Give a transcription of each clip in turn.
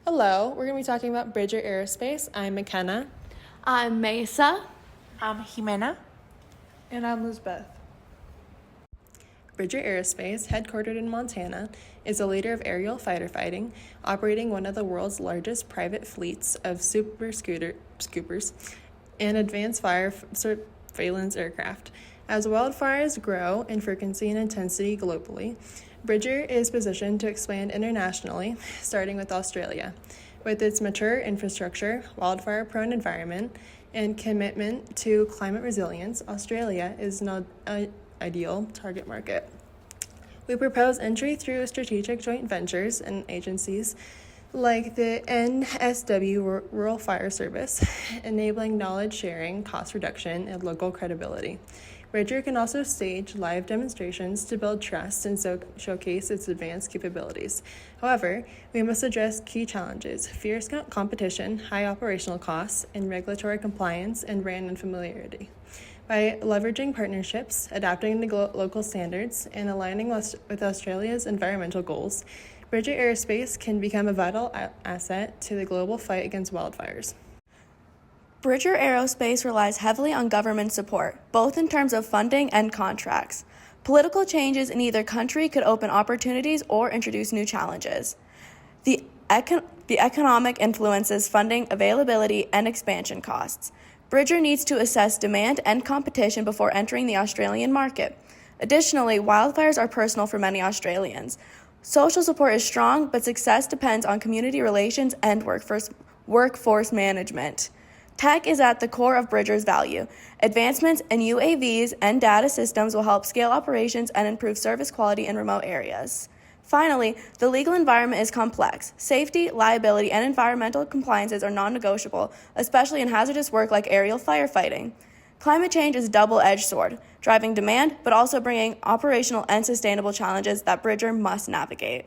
Hello, we're going to be talking about Bridger Aerospace. I'm McKenna. I'm Mesa. I'm Jimena. And I'm Lizbeth. Bridger Aerospace, headquartered in Montana, is a leader of aerial fighter fighting, operating one of the world's largest private fleets of super scoopers and advanced fire surveillance aircraft. As wildfires grow in frequency and intensity globally, Bridger is positioned to expand internationally, starting with Australia. With its mature infrastructure, wildfire-prone environment, and commitment to climate resilience, Australia is an ideal target market. We propose entry through strategic joint ventures and agencies like the NSW Rural Fire Service, enabling knowledge sharing, cost reduction, and local credibility. Bridger can also stage live demonstrations to build trust and showcase its advanced capabilities. However, we must address key challenges: fierce competition, high operational costs, and regulatory compliance and brand unfamiliarity. By leveraging partnerships, adapting to local standards, and aligning with Australia's environmental goals, Bridger Aerospace can become a vital asset to the global fight against wildfires. Bridger Aerospace relies heavily on government support, both in terms of funding and contracts. Political changes in either country could open opportunities or introduce new challenges. The economic influences funding availability and expansion costs. Bridger needs to assess demand and competition before entering the Australian market. Additionally, wildfires are personal for many Australians. Social support is strong, but success depends on community relations and workforce management. Tech is at the core of Bridger's value. Advancements in UAVs and data systems will help scale operations and improve service quality in remote areas. Finally, the legal environment is complex. Safety, liability, and environmental compliances are non-negotiable, especially in hazardous work like aerial firefighting. Climate change is a double-edged sword, driving demand, but also bringing operational and sustainable challenges that Bridger must navigate.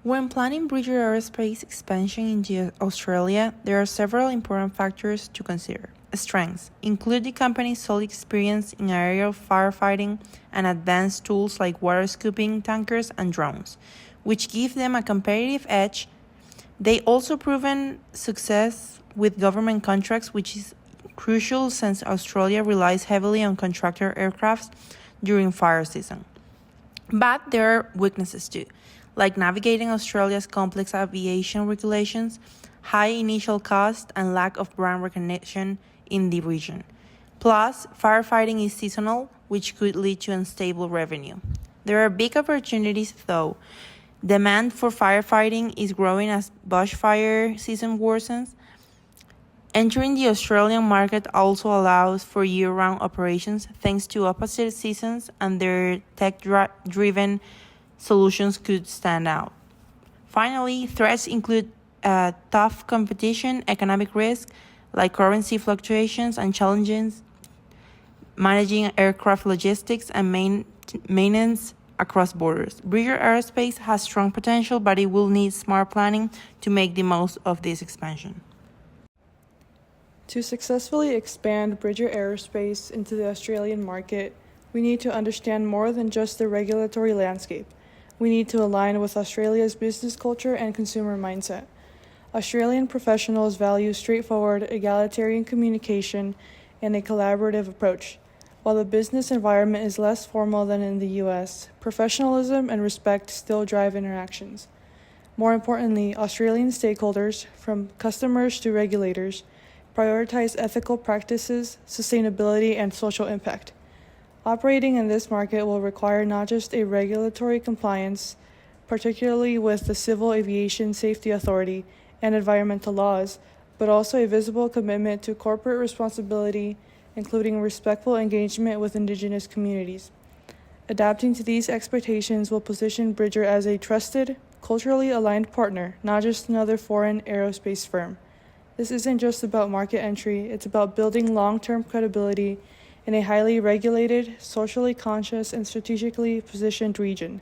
When planning Bridger Aerospace expansion into Australia, there are several important factors to consider. Strengths include the company's solid experience in aerial firefighting and advanced tools like water scooping tankers and drones, which give them a competitive edge. They also proven success with government contracts, which is crucial since Australia relies heavily on contractor aircraft during fire season. But there are weaknesses too, like navigating Australia's complex aviation regulations, high initial cost, and lack of brand recognition in the region. Plus, firefighting is seasonal, which could lead to unstable revenue. There are big opportunities though. Demand for firefighting is growing as bushfire season worsens. Entering the Australian market also allows for year-round operations thanks to opposite seasons, and their tech-driven solutions could stand out. Finally, threats include tough competition, economic risk like currency fluctuations, and challenges managing aircraft logistics and maintenance across borders. Bridger Aerospace has strong potential, but it will need smart planning to make the most of this expansion. To successfully expand Bridger Aerospace into the Australian market, we need to understand more than just the regulatory landscape. We need to align with Australia's business culture and consumer mindset. Australian professionals value straightforward, egalitarian communication and a collaborative approach. While the business environment is less formal than in the US, professionalism and respect still drive interactions. More importantly, Australian stakeholders, from customers to regulators, prioritize ethical practices, sustainability, and social impact. Operating in this market will require not just a regulatory compliance, particularly with the Civil Aviation Safety Authority and environmental laws, but also a visible commitment to corporate responsibility, including respectful engagement with Indigenous communities. Adapting to these expectations will position Bridger as a trusted, culturally aligned partner, not just another foreign aerospace firm. This isn't just about market entry, it's about building long-term credibility in a highly regulated, socially conscious, and strategically positioned region.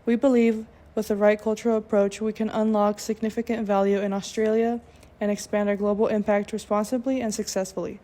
We believe with the right cultural approach, we can unlock significant value in Australia and expand our global impact responsibly and successfully.